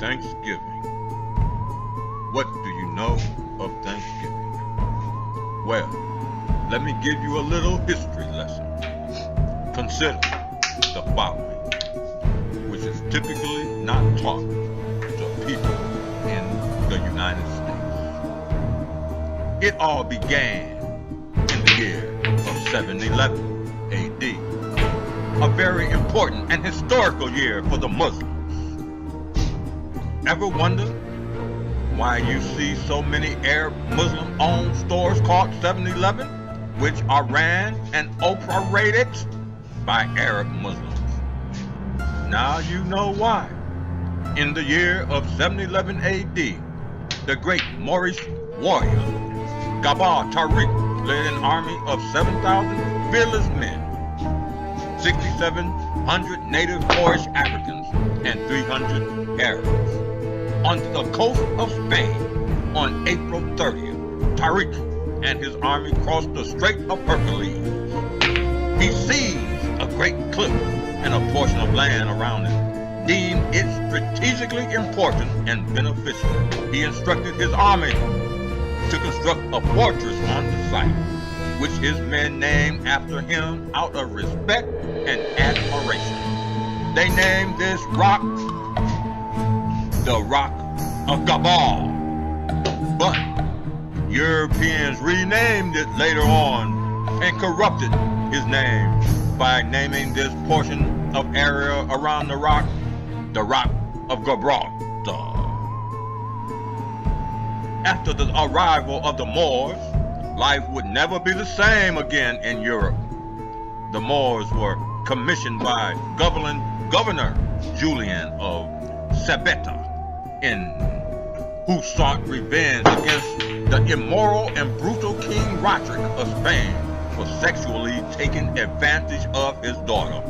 Thanksgiving. What do you know of Thanksgiving? Well, let me give you a little history lesson. Consider the following, which is typically not taught to people in the United States. It all began in the year of 711 AD, a very important and historical year for the Muslims. Ever wonder why you see so many Arab Muslim-owned stores called 7-Eleven, which are ran and operated by Arab Muslims? Now you know why. In the year of 711 AD, the great Moorish warrior Jabal Tariq led an army of 7,000 fearless men, 6,700 native Moorish Africans, and 300 Arabs. On the coast of Spain, on April 30th, Tariq and his army crossed the Strait of Hercules. He seized a great cliff and a portion of land around it, deemed it strategically important and beneficial. He instructed his army to construct a fortress on the site, which his men named after him out of respect and admiration. They named this rock the Rock of Jabal, but Europeans renamed it later on and corrupted his name by naming this portion of area around the Rock of Gibraltar. After the arrival of the Moors, life would never be the same again in Europe. The Moors were commissioned by Governor Julian of Sabeta, who sought revenge against the immoral and brutal King Roderick of Spain for sexually taking advantage of his daughter,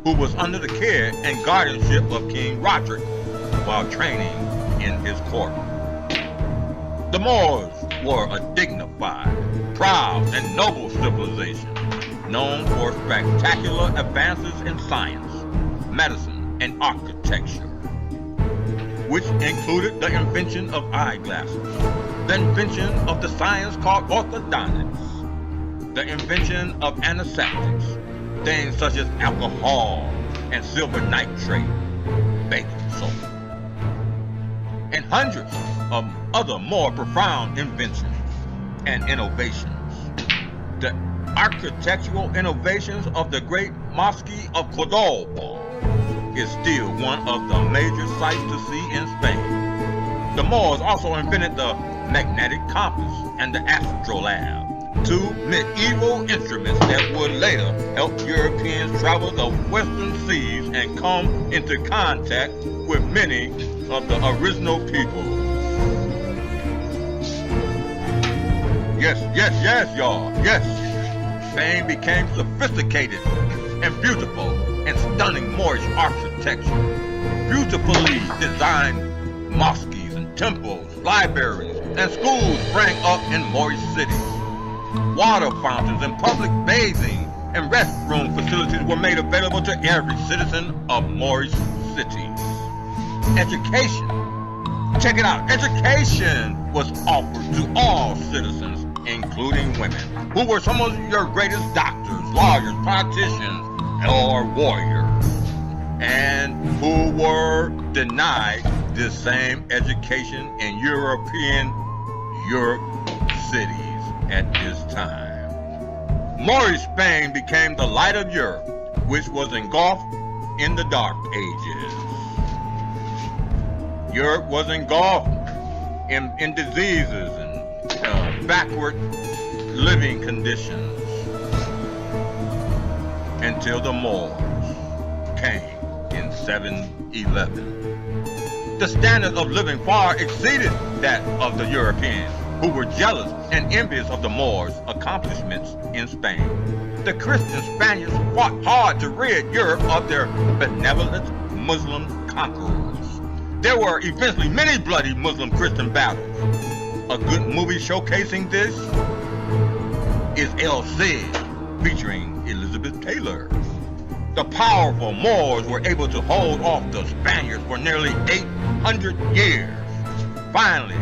who was under the care and guardianship of King Roderick while training in his court. The Moors were a dignified, proud, and noble civilization, known for spectacular advances in science, medicine, and architecture, which included the invention of eyeglasses, the invention of the science called orthodontics, the invention of antiseptics, things such as alcohol and silver nitrate, baking soda, and hundreds of other more profound inventions and innovations. The architectural innovations of the great Mosque of Cordoba is still one of the major sights to see in Spain. The Moors also invented the magnetic compass and the astrolabe, two medieval instruments that would later help Europeans travel the western seas and come into contact with many of the original people. Yes, y'all, yes. Spain became sophisticated and beautiful and stunning Moorish architecture. Beautifully designed mosques and temples, libraries, and schools sprang up in Moorish cities. Water fountains and public bathing and restroom facilities were made available to every citizen of Moorish cities. Education. Check it out. Education was offered to all citizens, including women, who were some of your greatest doctors, lawyers, politicians, or warriors, and who were denied the same education in Europe cities at this time. Moorish Spain became the light of Europe, which was engulfed in the Dark Ages. Europe was engulfed in diseases and backward living conditions until the Moors came in 711. The standard of living far exceeded that of the Europeans, who were jealous and envious of the Moors' accomplishments in Spain. The Christian Spaniards fought hard to rid Europe of their benevolent Muslim conquerors. There were eventually many bloody Muslim-Christian battles. A good movie showcasing this is El Cid, featuring Elizabeth Taylor. The powerful Moors were able to hold off the Spaniards for nearly 800 years. Finally,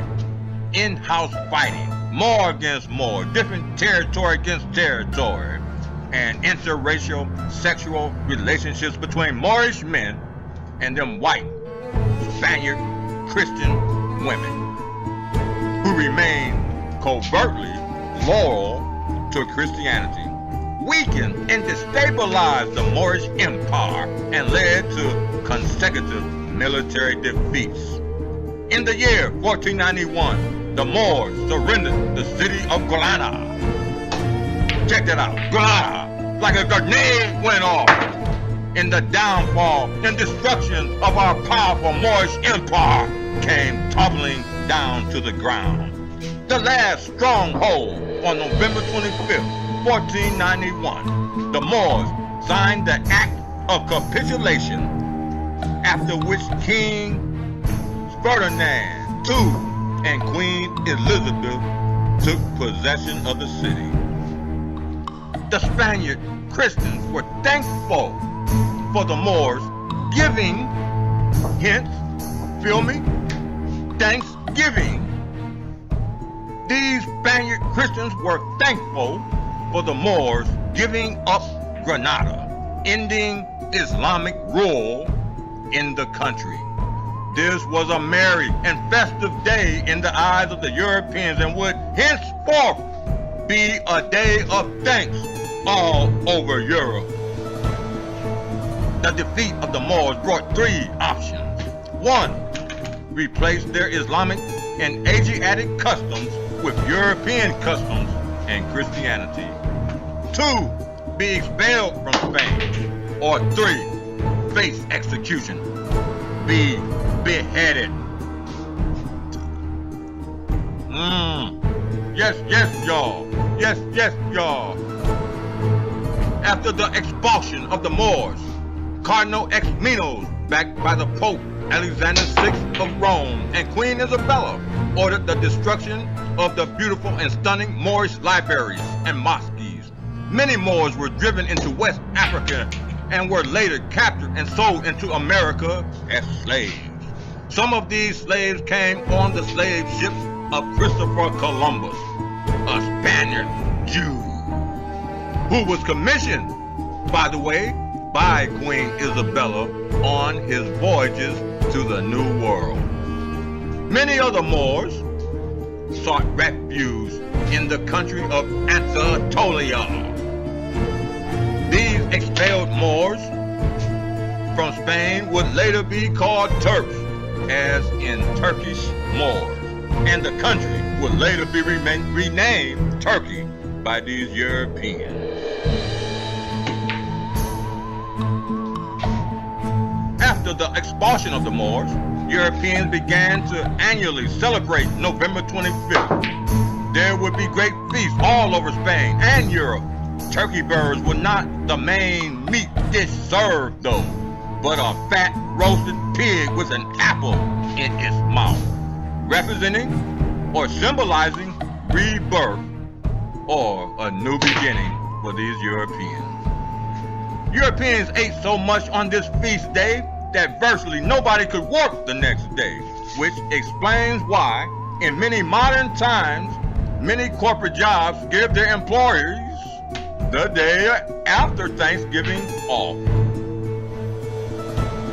in-house fighting, Moor against Moor, different territory against territory, and interracial sexual relationships between Moorish men and them white Spaniard Christian women who remained covertly loyal to Christianity, weakened and destabilized the Moorish Empire and led to consecutive military defeats. In the year 1491, the Moors surrendered the city of Granada. Check that out, Granada, like a grenade went off in the downfall and destruction of our powerful Moorish Empire came toppling down to the ground. The last stronghold on November 25th, 1491, the Moors signed the Act of Capitulation, after which King Ferdinand II and Queen Elizabeth took possession of the city. The Spaniard Christians were thankful for the Moors giving, hence, feel me, thanksgiving. These Spaniard Christians were thankful for the Moors giving up Granada, ending Islamic rule in the country. This was a merry and festive day in the eyes of the Europeans and would henceforth be a day of thanks all over Europe. The defeat of the Moors brought three options. One, replace their Islamic and Asiatic customs with European customs and Christianity. Two, be expelled from Spain. Or three, face execution, be beheaded. Yes, y'all. Yes, y'all. After the expulsion of the Moors, Cardinal Ximenes, backed by the Pope Alexander VI of Rome and Queen Isabella, ordered the destruction of the beautiful and stunning Moorish libraries and mosques. Many Moors were driven into West Africa and were later captured and sold into America as slaves. Some of these slaves came on the slave ships of Christopher Columbus, a Spaniard Jew, who was commissioned, by the way, by Queen Isabella on his voyages to the New World. Many other Moors sought refuge in the country of Anatolia. These expelled Moors from Spain would later be called Turks, as in Turkish Moors, and the country would later be renamed Turkey by these Europeans. After the expulsion of the Moors, Europeans began to annually celebrate November 25th. There would be great feasts all over Spain and Europe. Turkey burgers were not the main meat dish served though, but a fat roasted pig with an apple in its mouth, representing or symbolizing rebirth or a new beginning for these Europeans. Europeans ate so much on this feast day that virtually nobody could work the next day, which explains why, in many modern times, many corporate jobs give their employees the day after Thanksgiving off.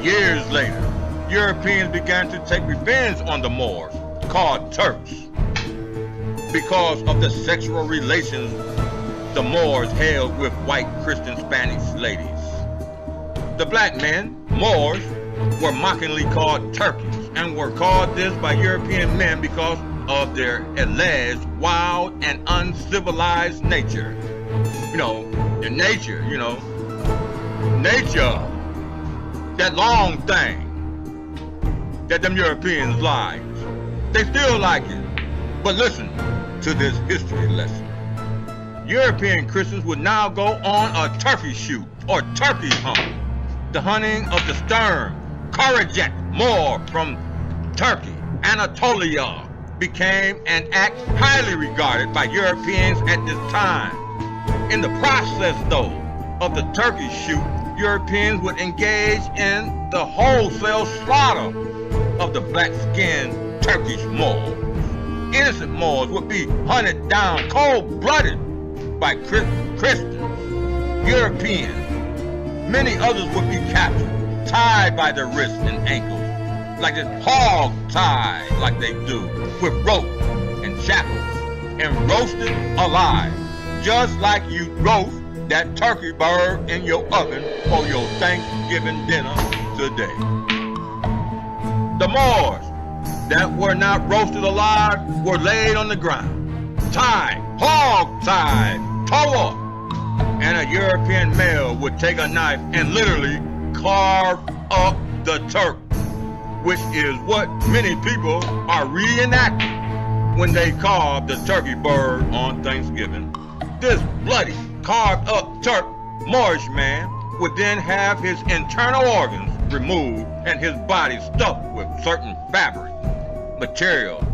Years later, Europeans began to take revenge on the Moors, called Turks, because of the sexual relations the Moors held with white Christian Spanish ladies. The black men, Moors, were mockingly called turkeys and were called this by European men because of their alleged wild and uncivilized nature. Nature, nature, that long thing that them Europeans like. They still like it. But listen to this history lesson. European Christians would now go on a turkey shoot or turkey hunt. The hunting of the stern, Karajet Moor from Turkey, Anatolia, became an act highly regarded by Europeans at this time. In the process, though, of the turkey shoot, Europeans would engage in the wholesale slaughter of the black-skinned Turkish Moors. Innocent Moors would be hunted down cold-blooded by Christians, Europeans. Many others would be captured, tied by their wrists and ankles, like this hog tied like they do, with rope and shackles, and roasted alive, just like you roast that turkey bird in your oven for your Thanksgiving dinner today. The Moors that were not roasted alive were laid on the ground, tied, hog-tied, tore up, and a European male would take a knife and literally carve up the Turk, which is what many people are reenacting when they carve the turkey bird on Thanksgiving. This bloody, carved up Turk Moorish man would then have his internal organs removed and his body stuffed with certain fabric material.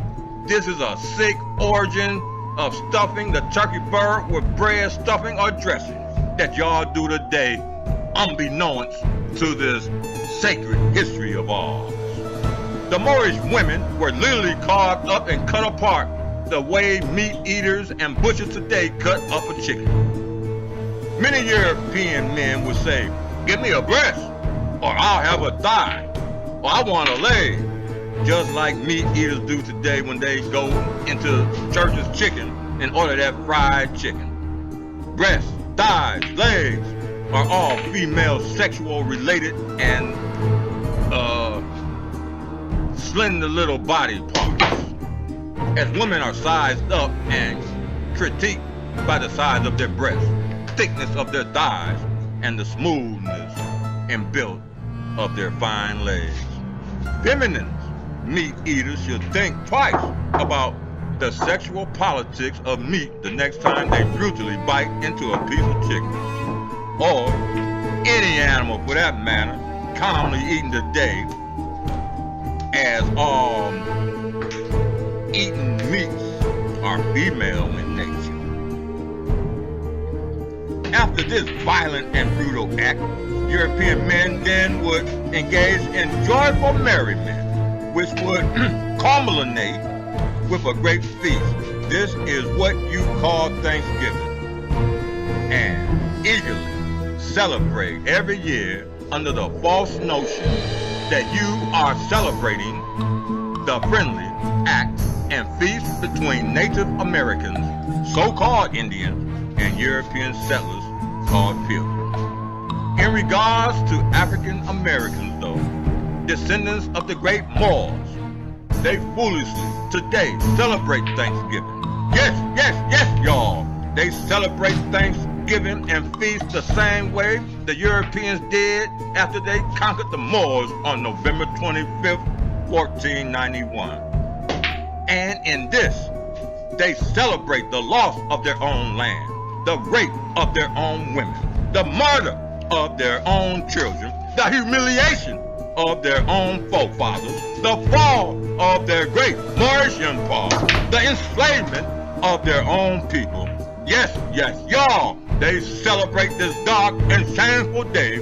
This is a sick origin of stuffing the turkey bird with bread, stuffing, or dressing that y'all do today, unbeknownst to this sacred history of ours. The Moorish women were literally carved up and cut apart the way meat eaters and butchers today cut up a chicken. Many European men would say, "Give me a breast, or I'll have a thigh, or I want a leg," just like meat eaters do today when they go into Church's Chicken and order that fried chicken. Breasts, thighs, legs are all female sexual related and slender little body parts, as women are sized up and critiqued by the size of their breasts, thickness of their thighs, and the smoothness and build of their fine legs. Feminine meat eaters should think twice about the sexual politics of meat the next time they brutally bite into a piece of chicken, or any animal for that matter, commonly eaten today, as all eaten meats are female in nature. After this violent and brutal act, European men then would engage in joyful merriment, which would culminate with a great feast. This is what you call Thanksgiving, and eagerly celebrate every year under the false notion that you are celebrating the friendly act and feast between Native Americans, so-called Indians, and European settlers called Pilgrims. In regards to African Americans, though, descendants of the great Moors, they foolishly today celebrate Thanksgiving. Yes, y'all. They celebrate Thanksgiving and feast the same way the Europeans did after they conquered the Moors on November 25th, 1491. And in this, they celebrate the loss of their own land, the rape of their own women, the murder of their own children, the humiliation of their own forefathers, the fall of their great Moorish empire, the enslavement of their own people. Yes, y'all, they celebrate this dark and shameful day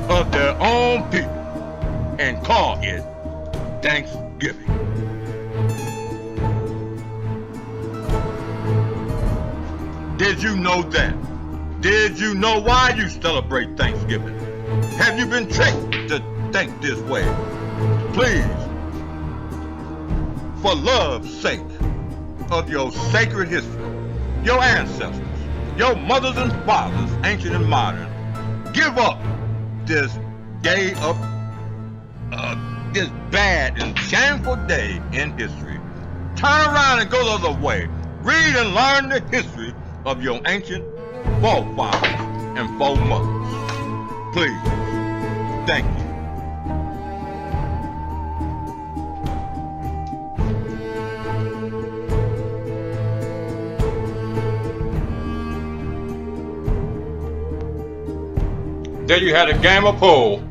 of their own people and call it Thanksgiving. Did you know that? Did you know why you celebrate Thanksgiving? Have you been tricked to think this way? Please, for love's sake of your sacred history, your ancestors, your mothers and fathers, ancient and modern, give up this day of this bad and shameful day in history. Turn around and go the other way. Read and learn the history of your ancient forefathers and foremothers. Please. Thank you. There you had a game of pool.